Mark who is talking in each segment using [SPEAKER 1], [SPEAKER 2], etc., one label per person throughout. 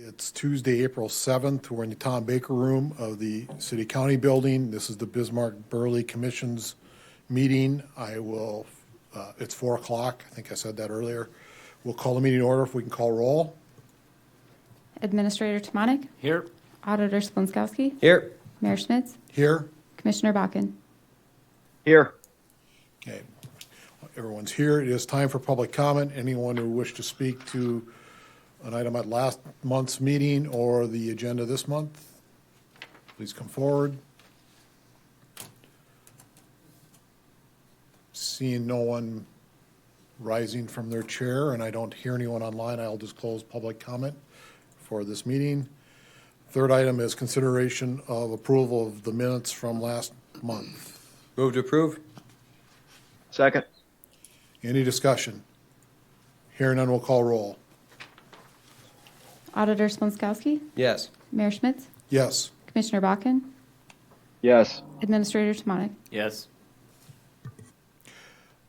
[SPEAKER 1] It's Tuesday, April 7th. We're in the Tom Baker Room of the City County Building. This is the Bismarck-Burleigh Commission's meeting. It's 4 o'clock. I think I said that earlier. We'll call the meeting order if we can call roll.
[SPEAKER 2] Administrator Tomanek?
[SPEAKER 3] Here.
[SPEAKER 2] Auditor Splonskowski?
[SPEAKER 3] Here.
[SPEAKER 2] Mayor Schmitz?
[SPEAKER 1] Here.
[SPEAKER 2] Commissioner Bakken?
[SPEAKER 3] Here.
[SPEAKER 1] Okay. Everyone's here. It is time for public comment. Anyone who wishes to speak to an item at last month's meeting or the agenda this month, please come forward. Seeing no one rising from their chair, and I don't hear anyone online, I'll just close public comment for this meeting. Third item is consideration of approval of the minutes from last month.
[SPEAKER 3] Move to approve.
[SPEAKER 4] Second.
[SPEAKER 1] Any discussion? Hearing none, we'll call roll.
[SPEAKER 2] Auditor Splonskowski?
[SPEAKER 3] Yes.
[SPEAKER 2] Mayor Schmitz?
[SPEAKER 1] Yes.
[SPEAKER 2] Commissioner Bakken?
[SPEAKER 4] Yes.
[SPEAKER 2] Administrator Tomanek?
[SPEAKER 3] Yes.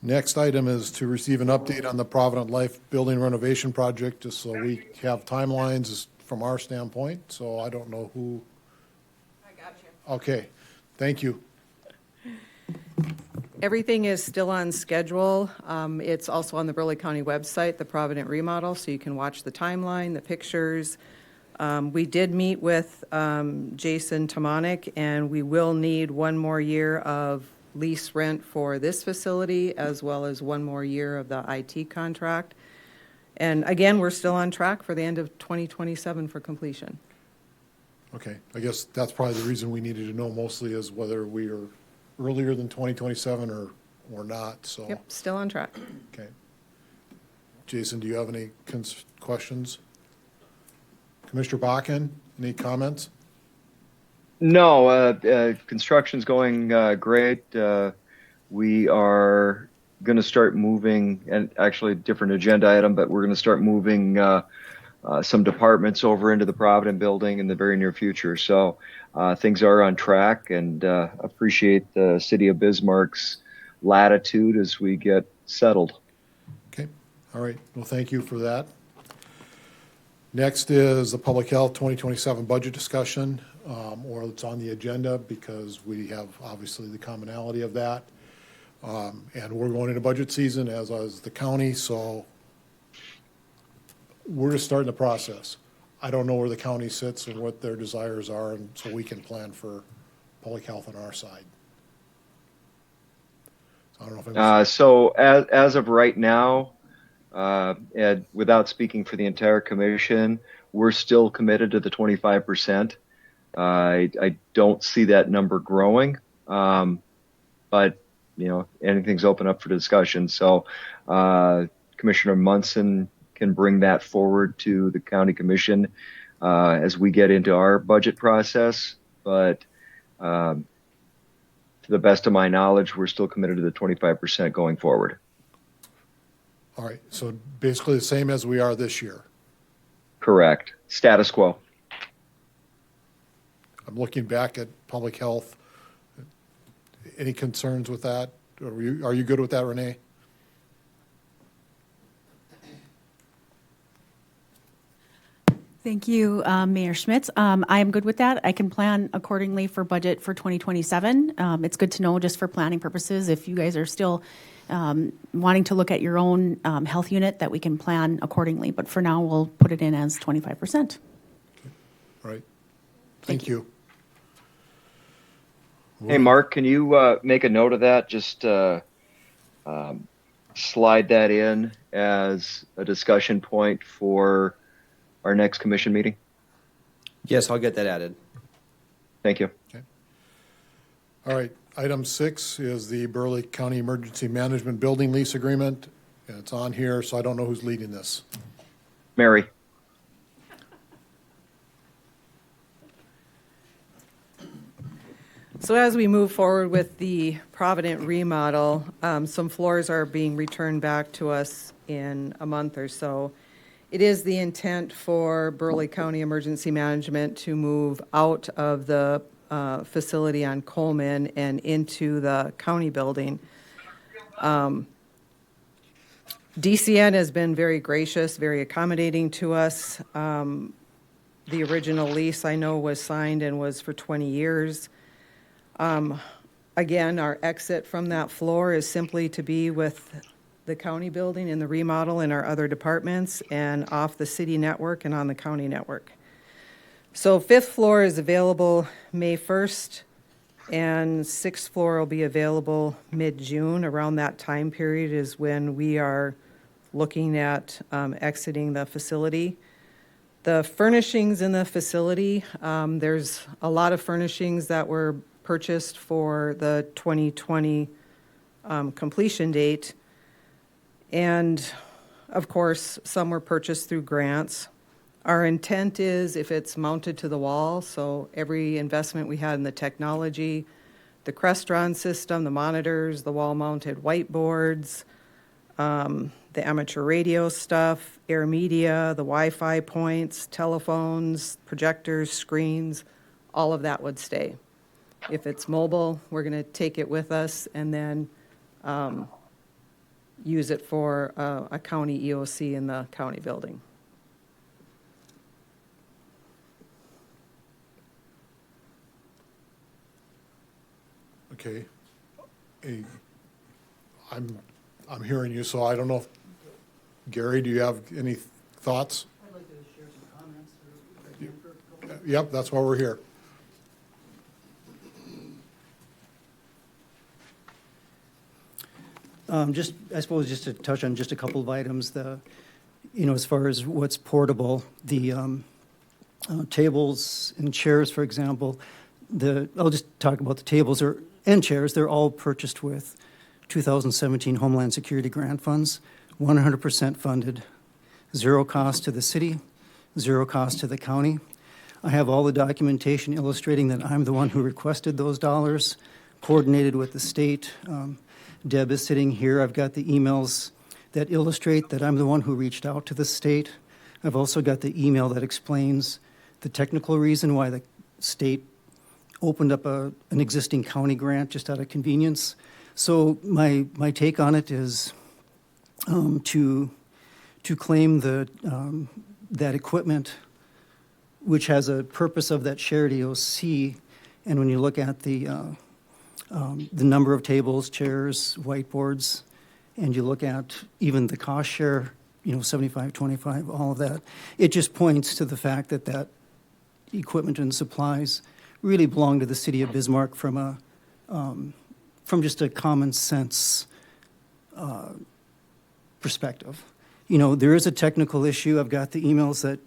[SPEAKER 1] Next item is to receive an update on the Provident Life Building renovation project, just so we have timelines from our standpoint. So I don't know who.
[SPEAKER 5] I got you.
[SPEAKER 1] Okay, thank you.
[SPEAKER 5] Everything is still on schedule. It's also on the Burleigh County website, the Provident remodel, so you can watch the timeline, the pictures. We did meet with Jason Tomanek, and we will need one more year of lease rent for this facility, as well as one more year of the IT contract. And again, we're still on track for the end of 2027 for completion.
[SPEAKER 1] Okay, I guess that's probably the reason we needed to know mostly is whether we are earlier than 2027 or not, so.
[SPEAKER 5] Yep, still on track.
[SPEAKER 1] Okay. Jason, do you have any questions? Commissioner Bakken, any comments?
[SPEAKER 4] No, construction's going great. We are going to start moving, and actually a different agenda item, but we're going to start moving some departments over into the Provident building in the very near future. So things are on track, and appreciate the City of Bismarck's latitude as we get settled.
[SPEAKER 1] Okay, all right. Well, thank you for that. Next is the Public Health 2027 budget discussion, or it's on the agenda because we have obviously the commonality of that. And we're going into budget season, as is the county, so we're just starting the process. I don't know where the county sits and what their desires are, and so we can plan for public health on our side. So I don't know if
[SPEAKER 4] So as of right now, and without speaking for the entire commission, we're still committed to the 25%. I don't see that number growing, but you know, anything's open up for discussion. So Commissioner Munson can bring that forward to the county commission as we get into our budget process. But to the best of my knowledge, we're still committed to the 25% going forward.
[SPEAKER 1] all right, so basically the same as we are this year.
[SPEAKER 4] Correct. Status quo.
[SPEAKER 1] I'm looking back at public health. Any concerns with that? Are you good with that, Renee?
[SPEAKER 6] Thank you, Mayor Schmitz. I am good with that. I can plan accordingly for budget for 2027. It's good to know just for planning purposes, if you guys are still wanting to look at your own health unit, that we can plan accordingly. But for now, we'll put it in as 25%.
[SPEAKER 1] All right. Thank you.
[SPEAKER 4] Hey, Mark, can you make a note of that? Just slide that in as a discussion point for our next commission meeting.
[SPEAKER 3] Yes, I'll get that added.
[SPEAKER 4] Thank you.
[SPEAKER 1] Okay. All right. Item 6 is the Burleigh County Emergency Management Building Lease Agreement. And it's on here, so I don't know who's leading this.
[SPEAKER 4] Mary.
[SPEAKER 5] So as we move forward with the Provident remodel, some floors are being returned back to us in a month or so. It is the intent for Burleigh County Emergency Management to move out of the facility on Coleman and into the county building. DCN has been very gracious, very accommodating to us. The original lease I know was signed and was for 20 years. Again, our exit from that floor is simply to be with the county building in the remodel and our other departments and off the city network and on the county network. So fifth floor is available May 1st and sixth floor will be available mid-June. Around that time period is when we are looking at exiting the facility. The furnishings in the facility, there's a lot of furnishings that were purchased for the 2020 completion date. And of course, some were purchased through grants. Our intent is if it's mounted to the wall, so every investment we had in the technology, the Crestron system, the monitors, the wall-mounted whiteboards, the amateur radio stuff, air media, the Wi-Fi points, telephones, projectors, screens, all of that would stay. If it's mobile, we're going to take it with us and then use it for a county EOC in the county building.
[SPEAKER 1] Okay. I'm hearing you, so I don't know if, Gary, do you have any thoughts?
[SPEAKER 7] I'd like to share some comments.
[SPEAKER 1] Yep, that's why we're here.
[SPEAKER 7] I suppose just to touch on just a couple of items, as far as what's portable, the tables and chairs, for example, I'll just talk about the tables and chairs. They're all purchased with 2017 Homeland Security grant funds, 100% funded, zero cost to the city, zero cost to the county. I have all the documentation illustrating that I'm the one who requested those dollars, coordinated with the state. Deb is sitting here. I've got the emails that illustrate that I'm the one who reached out to the state. I've also got the email that explains the technical reason why the state opened up an existing county grant just out of convenience. So my take on it is to claim that equipment, which has a purpose of that shared EOC, and when you look at the number of tables, chairs, whiteboards, and you look at even the cost share, 75-25, all of that, it just points to the fact that equipment and supplies really belong to the city of Bismarck from just a common sense perspective. There is a technical issue. I've got the emails that,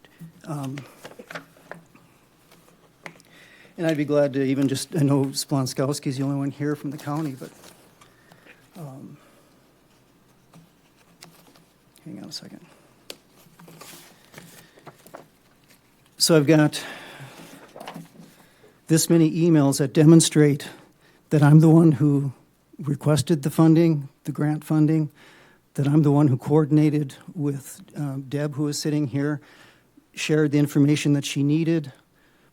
[SPEAKER 7] and I'd be glad to even I know Splonskowski's the only one here from the county, but hang on a second. So I've got this many emails that demonstrate that I'm the one who requested the funding, the grant funding, that I'm the one who coordinated with Deb, who is sitting here, shared the information that she needed,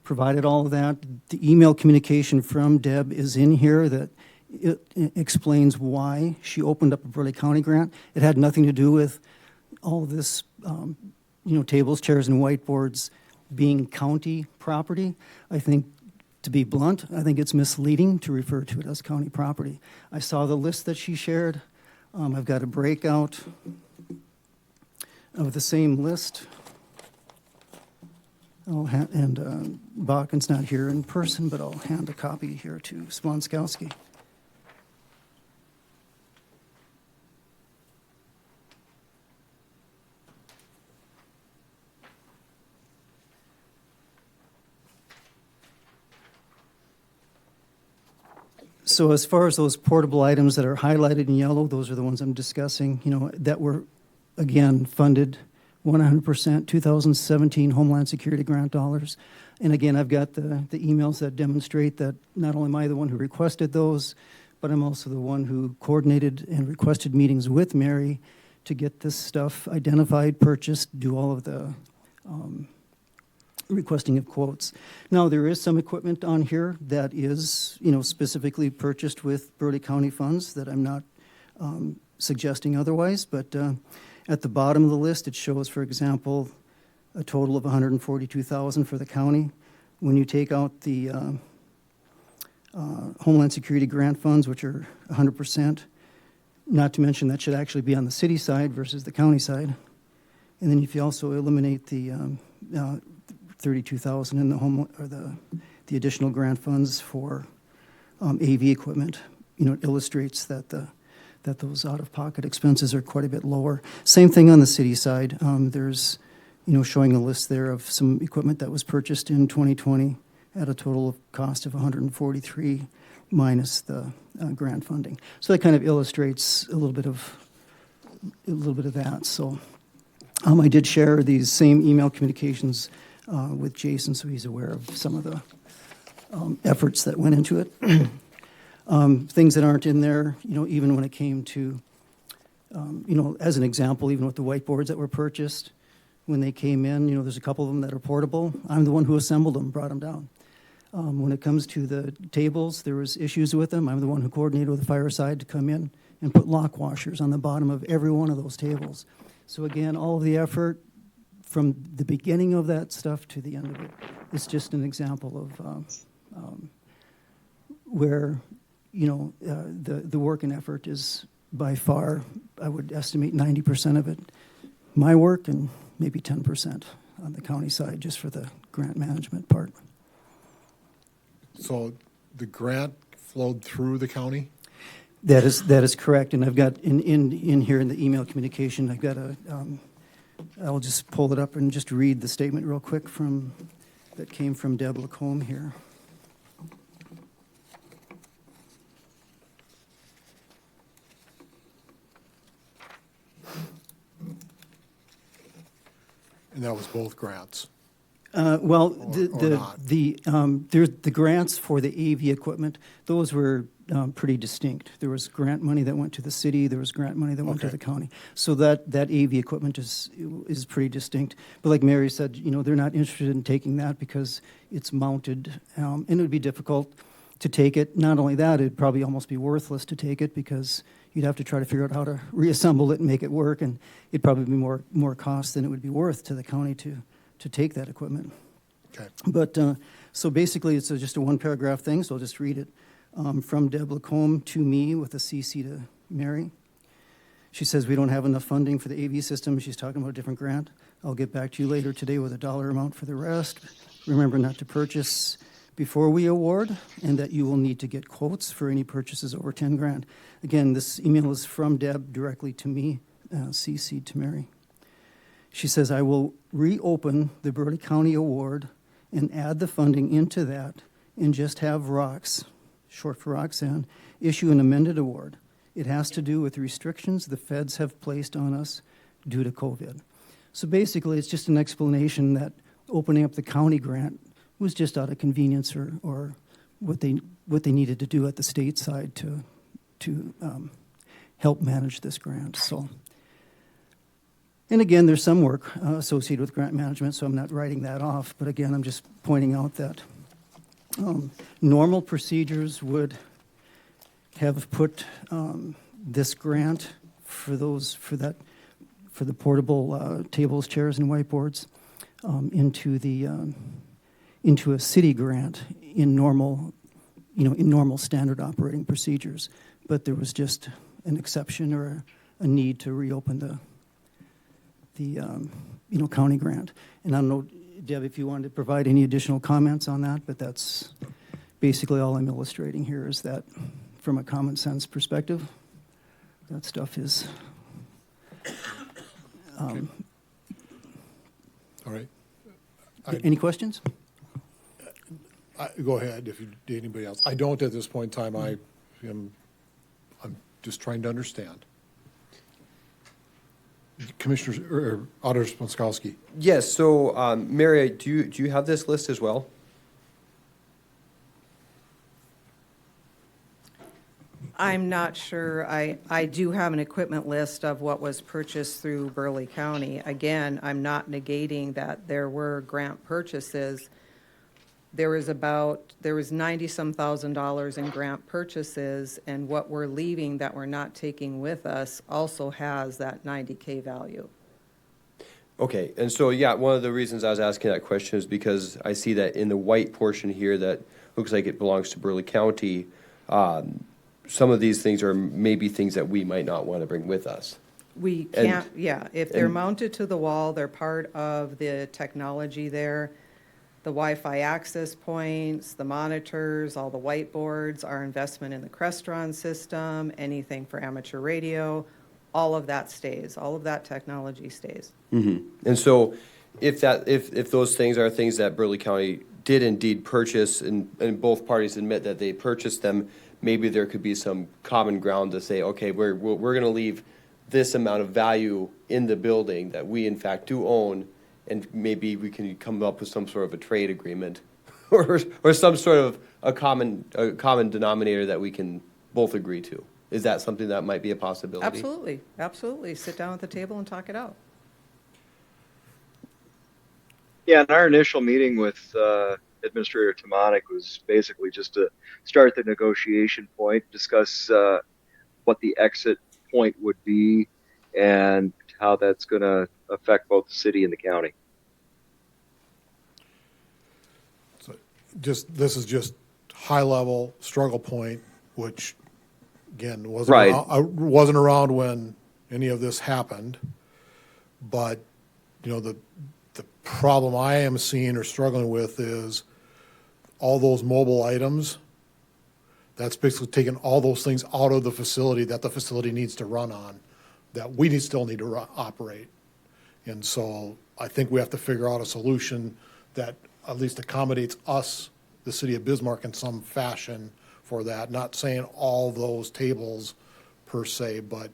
[SPEAKER 7] provided all of that. The email communication from Deb is in here that it explains why she opened up a Burleigh County grant. It had nothing to do with all of this, tables, chairs, and whiteboards being county property. I think, to be blunt, I think it's misleading to refer to it as county property. I saw the list that she shared. I've got a breakout of the same list. Bakken's not here in person, but I'll hand a copy here to Splonskowski. So as far as those portable items that are highlighted in yellow, those are the ones I'm discussing, that were, again, funded 100% 2017 Homeland Security grant dollars. And again, I've got the emails that demonstrate that not only am I the one who requested those, but I'm also the one who coordinated and requested meetings with Mary to get this stuff identified, purchased, do all of the requesting of quotes. Now, there is some equipment on here that is, specifically purchased with Burleigh County funds that I'm not suggesting otherwise, but at the bottom of the list, it shows, for example, a total of $142,000 for the county. When you take out the Homeland Security grant funds, which are 100%, not to mention that should actually be on the city side versus the county side. And then if you also eliminate the $32,000 in the the additional grant funds for AV equipment, it illustrates that those out-of-pocket expenses are quite a bit lower. Same thing on the city side. There's, showing a list there of some equipment that was purchased in 2020 at a total cost of $143 minus the grant funding. So that kind of illustrates a little bit of that. So I did share these same email communications with Jason, so he's aware of some of the efforts that went into it. Things that aren't in there, even when it came to, as an example, even with the whiteboards that were purchased, when they came in, there's a couple of them that are portable. I'm the one who assembled them, brought them down. When it comes to the tables, there was issues with them. I'm the one who coordinated with the fireside to come in and put lock washers on the bottom of every one of those tables. So again, all of the effort from the beginning of that stuff to the end of it is just an example of where, the work and effort is by far, I would estimate 90% of it my work and maybe 10% on the county side just for the grant management part.
[SPEAKER 1] So the grant flowed through the county?
[SPEAKER 7] That is correct, and I've got in here in the email communication, I've got I'll just pull it up and just read the statement real quick that came from Deb Lacombe here.
[SPEAKER 1] And that was both grants?
[SPEAKER 7] Well,
[SPEAKER 1] not.
[SPEAKER 7] the grants for the AV equipment, those were pretty distinct. There was grant money that went to the city. There was grant money that went to the county. So that AV equipment is pretty distinct. But like Mary said, they're not interested in taking that because it's mounted, and it would be difficult to take it. Not only that, it'd probably almost be worthless to take it because you'd have to try to figure out how to reassemble it and make it work, and it'd probably be more cost than it would be worth to the county to take that equipment.
[SPEAKER 1] Okay.
[SPEAKER 7] But so basically, it's just a one-paragraph thing, so I'll just read it. From Deb Lacombe to me with a CC to Mary. She says, we don't have enough funding for the AV system. She's talking about a different grant. I'll get back to you later today with a dollar amount for the rest. Remember not to purchase before we award, and that you will need to get quotes for any purchases over 10 grand. Again, this email is from Deb directly to me, CC to Mary. She says, I will reopen the Burleigh County Award and add the funding into that and just have ROX, short for Roxanne, issue an amended award. It has to do with restrictions the feds have placed on us due to COVID. So basically, it's just an explanation that opening up the county grant was just out of convenience or what they needed to do at the state side to help manage this grant. So, and again, there's some work associated with grant management, so I'm not writing that off. But again, I'm just pointing out that normal procedures would have put this grant for the portable tables, chairs, and whiteboards into a city grant in normal standard operating procedures. But there was just an exception or a need to reopen the county grant. And I don't know, Deb, if you wanted to provide any additional comments on that, but that's basically all I'm illustrating here is that from a common sense perspective, that stuff is.
[SPEAKER 1] Okay. All right.
[SPEAKER 7] Any questions?
[SPEAKER 1] Go ahead if you anybody else. I don't at this point in time. I'm just trying to understand. Commissioners or Auditor Sponskowski.
[SPEAKER 3] Yes, so, Mary, do you have this list as well?
[SPEAKER 5] I'm not sure. I do have an equipment list of what was purchased through Burleigh County. Again, I'm not negating that there were grant purchases. There was 90-some thousand dollars in grant purchases, and what we're leaving that we're not taking with us also has that $90K value.
[SPEAKER 3] Okay, and so, yeah, one of the reasons I was asking that question is because I see that in the white portion here that looks like it belongs to Burleigh County, some of these things are maybe things that we might not want to bring with us.
[SPEAKER 5] We
[SPEAKER 3] And-
[SPEAKER 5] can't, yeah, if they're
[SPEAKER 3] and-
[SPEAKER 5] mounted to the wall, they're part of the technology there. The Wi-Fi access points, the monitors, all the whiteboards, our investment in the Crestron system, anything for amateur radio, all of that stays, all of that technology stays.
[SPEAKER 3] And so if those things are things that Burleigh County did indeed purchase and both parties admit that they purchased them, maybe there could be some common ground to say, okay, we're going to leave this amount of value in the building that we in fact do own, and maybe we can come up with some sort of a trade agreement or some sort of a common denominator that we can both agree to. Is that something that might be a possibility?
[SPEAKER 5] Absolutely, absolutely. Sit down at the table and talk it out.
[SPEAKER 4] Yeah, and our initial meeting with Administrator Tomatic was basically just to start the negotiation point, discuss what the exit point would be, and how that's going to affect both the city and the county.
[SPEAKER 1] So this is just high-level struggle point, which, again,
[SPEAKER 4] Right.
[SPEAKER 1] wasn't around when any of this happened. But, the problem I am seeing or struggling with is all those mobile items. That's basically taking all those things out of the facility that the facility needs to run on, that we still need to operate. And so I think we have to figure out a solution that at least accommodates us, the city of Bismarck, in some fashion for that. Not saying all those tables per se, but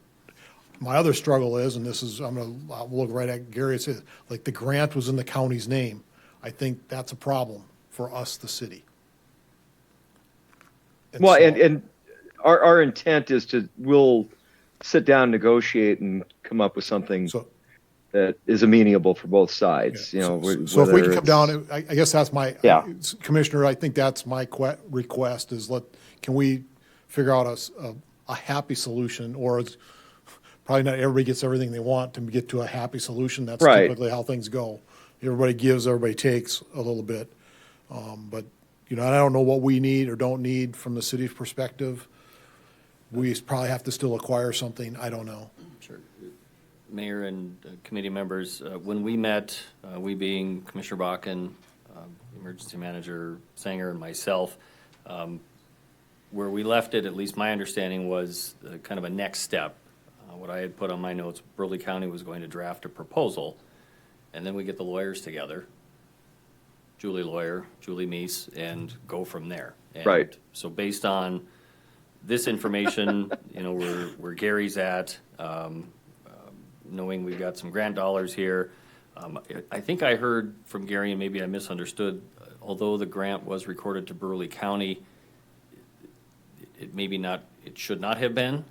[SPEAKER 1] my other struggle is, and this is, I'll look right at Gary and say, like, the grant was in the county's name. I think that's a problem for us, the city.
[SPEAKER 4] Well,
[SPEAKER 1] so-
[SPEAKER 4] and our intent is we'll sit down, negotiate, and come up with something
[SPEAKER 1] So,
[SPEAKER 4] that is amenable for both sides.
[SPEAKER 1] yeah,
[SPEAKER 4] You know,
[SPEAKER 1] so if we
[SPEAKER 4] whether
[SPEAKER 1] can come
[SPEAKER 4] it's-
[SPEAKER 1] down, I guess that's my,
[SPEAKER 4] Yeah.
[SPEAKER 1] Commissioner, I think that's my request is can we figure out a happy solution, or it's probably not everybody gets everything they want to get to a happy solution. That's
[SPEAKER 4] Right.
[SPEAKER 1] typically how things go. Everybody gives, everybody takes a little bit. But, I don't know what we need or don't need from the city's perspective. We probably have to still acquire something. I don't know.
[SPEAKER 8] Sure. Mayor and committee members, when we met, we being Commissioner Bakken, Emergency Manager Sanger, and myself, where we left it, at least my understanding, was kind of a next step. What I had put on my notes, Burleigh County was going to draft a proposal, and then we get the lawyers together, Julie Lawyer, Julie Meese, and go from there. And
[SPEAKER 4] Right.
[SPEAKER 8] So based on this information, where Gary's at, knowing we've got some grant dollars here, I think I heard from Gary, and maybe I misunderstood, although the grant was recorded to Burleigh County, it should not have been.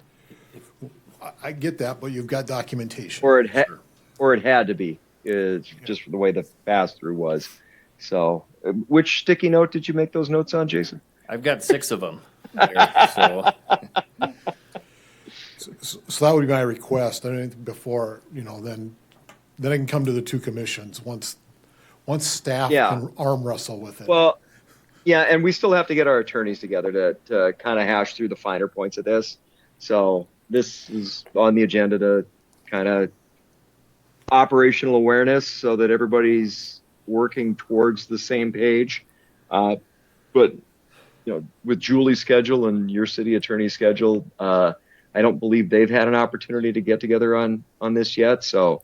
[SPEAKER 1] I get that, but you've got documentation.
[SPEAKER 4] or it had to be, just for the way the pass-through was. So, which sticky note did you make those notes on, Jason?
[SPEAKER 8] I've got 6 of them. So
[SPEAKER 1] So that would be my request. I think before, then I can come to the two commissions once staff
[SPEAKER 4] Yeah.
[SPEAKER 1] can arm wrestle with it.
[SPEAKER 4] Well, yeah, and we still have to get our attorneys together to kind of hash through the finer points of this. So this is on the agenda to kind of operational awareness so that everybody's working towards the same page. But with Julie's schedule and your city attorney's schedule, I don't believe they've had an opportunity to get together on this yet. So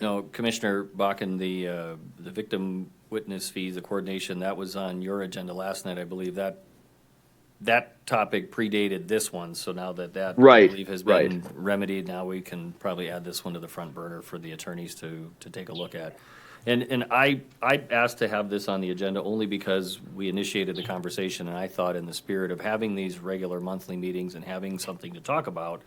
[SPEAKER 8] no, Commissioner Bakken, the victim witness fees, the coordination, that was on your agenda last night. I believe that topic predated this one. So now that I
[SPEAKER 4] Right,
[SPEAKER 8] believe has
[SPEAKER 4] right.
[SPEAKER 8] been remedied, now we can probably add this one to the front burner for the attorneys to take a look at. And I asked to have this on the agenda only because we initiated the conversation, and I thought in the spirit of having these regular monthly meetings and having something to talk about,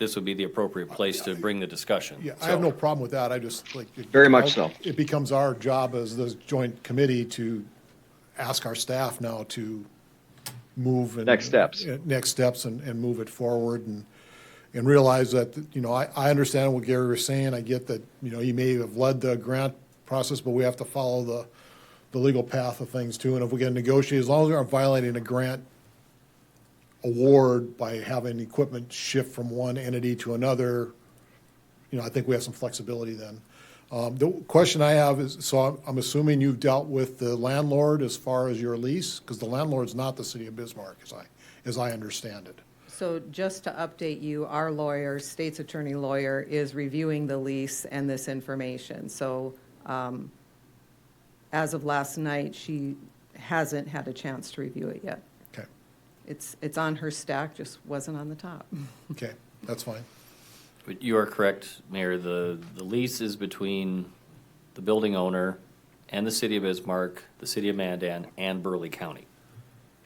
[SPEAKER 8] this would be the appropriate place to bring the discussion.
[SPEAKER 1] Yeah, I have no problem with that. I just
[SPEAKER 4] Very much so.
[SPEAKER 1] It becomes our job as the joint committee to ask our staff now to move.
[SPEAKER 4] Next steps.
[SPEAKER 1] Next steps and move it forward. and realize that, you know, I understand what Gary was saying. I get that, you know, he may have led the grant process, but we have to follow the legal path of things too. And if we can negotiate, as long as we aren't violating a grant award by having equipment shift from one entity to another, you know, I think we have some flexibility then. The question I have is, so I'm assuming you've dealt with the landlord as far as your lease? Because the landlord's not the city of Bismarck, as I understand it.
[SPEAKER 5] So just to update you, our lawyer, state's attorney lawyer, is reviewing the lease and this information. So as of last night, she hasn't had a chance to review it yet.
[SPEAKER 1] Okay,
[SPEAKER 5] It's on her stack, just wasn't on the top.
[SPEAKER 1] okay, that's fine.
[SPEAKER 8] But you are correct, Mayor, the lease is between the building owner and the city of Bismarck, the city of Mandan, and Burleigh County.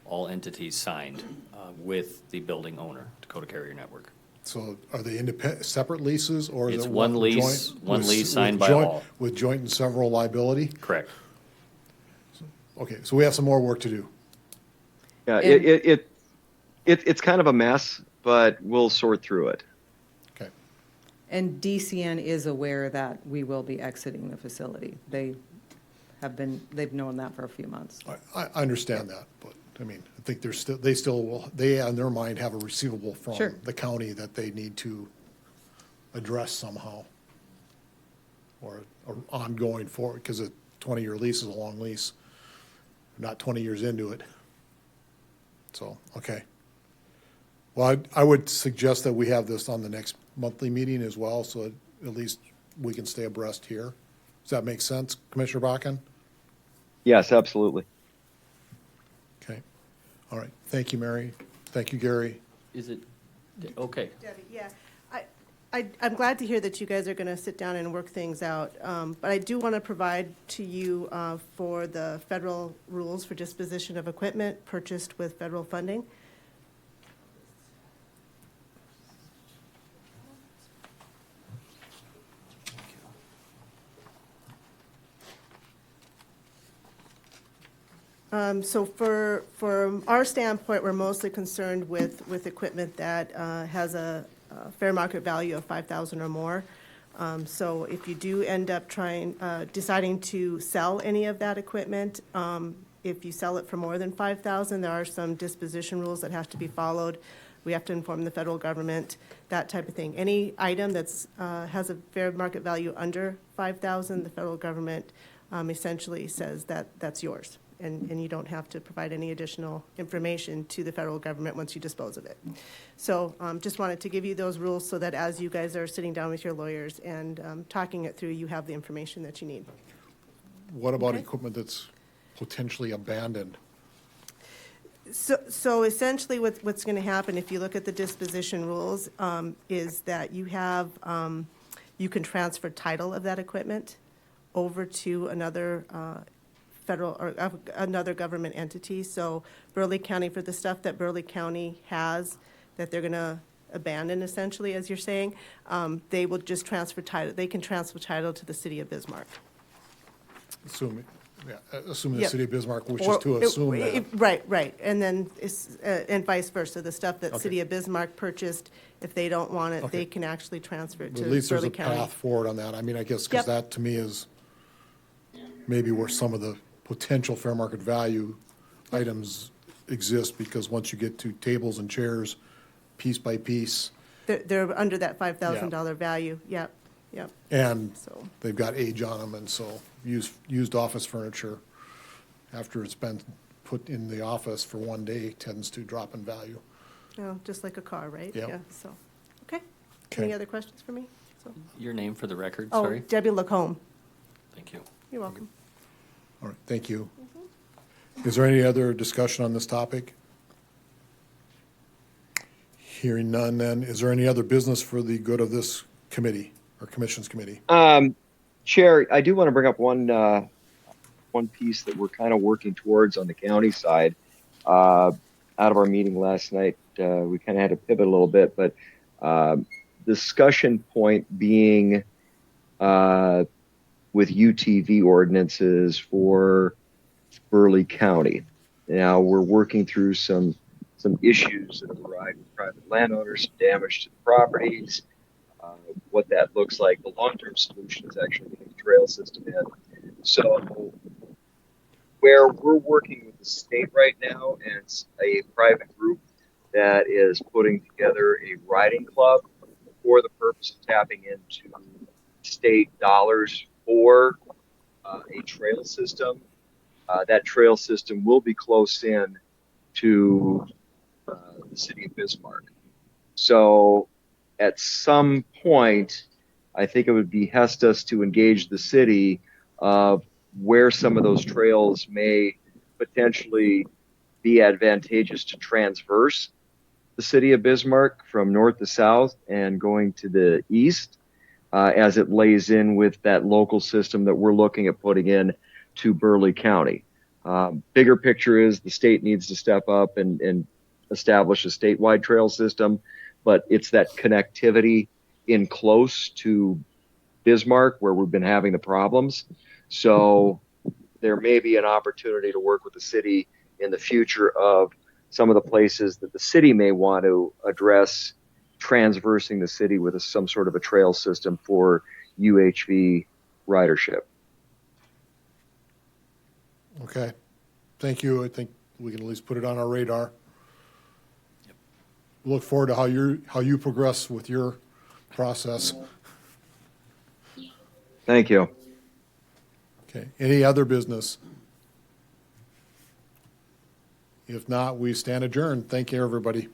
[SPEAKER 8] All entities signed with the building owner, Dakota Carrier Network.
[SPEAKER 1] So are they separate leases, or is
[SPEAKER 8] It's
[SPEAKER 1] it
[SPEAKER 8] one lease,
[SPEAKER 1] joint-
[SPEAKER 8] one
[SPEAKER 1] with-
[SPEAKER 8] lease
[SPEAKER 1] with
[SPEAKER 8] signed by
[SPEAKER 1] joint-
[SPEAKER 8] all.
[SPEAKER 1] With joint and several liability?
[SPEAKER 8] Correct.
[SPEAKER 1] Okay, so we have some more work to do.
[SPEAKER 4] Yeah,
[SPEAKER 5] And-
[SPEAKER 4] it's kind of a mess, but we'll sort through it.
[SPEAKER 1] Okay,
[SPEAKER 5] And DCN is aware that we will be exiting the facility. They've known that for a few months.
[SPEAKER 1] I understand that, but, I mean, I think they in their mind have a receivable from
[SPEAKER 5] Sure.
[SPEAKER 1] the county that they need to address somehow. Or ongoing forward, because a 20-year lease is a long lease. We're not 20 years into it. So, okay. Well, I would suggest that we have this on the next monthly meeting as well, so at least we can stay abreast here. Does that make sense, Commissioner Bakken?
[SPEAKER 4] Yes, absolutely.
[SPEAKER 1] Okay. All right. Thank you, Mary. Thank you, Gary.
[SPEAKER 8] Is it, okay.
[SPEAKER 9] Debbie, yeah. I'm glad to hear that you guys are going to sit down and work things out. But I do want to provide to you for the federal rules for disposition of equipment purchased with federal funding. So from our standpoint, we're mostly concerned with equipment that has a fair market value of $5,000 or more. So if you do end up deciding to sell any of that equipment, if you sell it for more than $5,000, there are some disposition rules that have to be followed. We have to inform the federal government, that type of thing. Any item that's has a fair market value under $5,000, the federal government essentially says that that's yours. And you don't have to provide any additional information to the federal government once you dispose of it. So just wanted to give you those rules so that as you guys are sitting down with your lawyers and talking it through, you have the information that you need.
[SPEAKER 1] What about
[SPEAKER 9] Okay.
[SPEAKER 1] equipment that's potentially abandoned?
[SPEAKER 9] So essentially what's going to happen, if you look at the disposition rules, is that you have, you can transfer title of that equipment over to another federal or another government entity. So Burleigh County, for the stuff that Burleigh County has that they're going to abandon, essentially, as you're saying, they will just transfer title. They can transfer title to the city of Bismarck.
[SPEAKER 1] Assuming the
[SPEAKER 9] Yep.
[SPEAKER 1] city of Bismarck wishes
[SPEAKER 9] Or-
[SPEAKER 1] to assume that.
[SPEAKER 9] Right. And then, and vice versa. The stuff that
[SPEAKER 1] Okay.
[SPEAKER 9] city of Bismarck purchased, if they don't want it,
[SPEAKER 1] Okay.
[SPEAKER 9] they can actually transfer it
[SPEAKER 1] At
[SPEAKER 9] to
[SPEAKER 1] least there's
[SPEAKER 9] Burleigh
[SPEAKER 1] a
[SPEAKER 9] County.
[SPEAKER 1] path forward on that. I mean, I guess, because
[SPEAKER 9] Yep.
[SPEAKER 1] that to me is maybe where some of the potential fair market value items exist, because once you get to tables and chairs, piece by piece,
[SPEAKER 9] They're under that $5,000 value. Yep.
[SPEAKER 1] and
[SPEAKER 9] So,
[SPEAKER 1] they've got age on them, and so used office furniture, after it's been put in the office for one day, tends to drop in value.
[SPEAKER 9] just like a car, right?
[SPEAKER 1] Yep.
[SPEAKER 9] Yeah, so, okay.
[SPEAKER 1] Okay.
[SPEAKER 9] Any other questions for me? So-
[SPEAKER 8] Your name for the record,
[SPEAKER 9] Oh,
[SPEAKER 8] sorry?
[SPEAKER 9] Debbie Lacombe.
[SPEAKER 8] Thank you.
[SPEAKER 9] You're welcome.
[SPEAKER 1] All right, thank you. Is there any other discussion on this topic? Hearing none, then, is there any other business for the good of this committee or commissions committee?
[SPEAKER 4] Chair, I do want to bring up one piece that we're kind of working towards on the county side. Out of our meeting last night, we kind of had to pivot a little bit, but discussion point being with UTV ordinances for Burleigh County. Now we're working through some some issues that have arrived with private landowners, some damage to the properties, what that looks like. The long-term solution is actually getting a trail system in. So where we're working with the state right now, and it's a private group that is putting together a riding club for the purpose of tapping into state dollars for a trail system. That trail system will be close in to the city of Bismarck. So at some point, I think it would behest us to engage the city of where some of those trails may potentially be advantageous to transverse the city of Bismarck from north to south and going to the east, as it lays in with that local system that we're looking at putting in to Burleigh County. Bigger picture is the state needs to step up and establish a statewide trail system, but it's that connectivity in close to Bismarck where we've been having the problems. So there may be an opportunity to work with the city in the future of some of the places that the city may want to address transversing the city with some sort of a trail system for UHV ridership.
[SPEAKER 1] Okay, thank you. I think we can at least put it on our radar. Look forward to how you progress with your process.
[SPEAKER 4] Thank you.
[SPEAKER 1] Okay, any other business? If not, we stand adjourned. Thank you, everybody.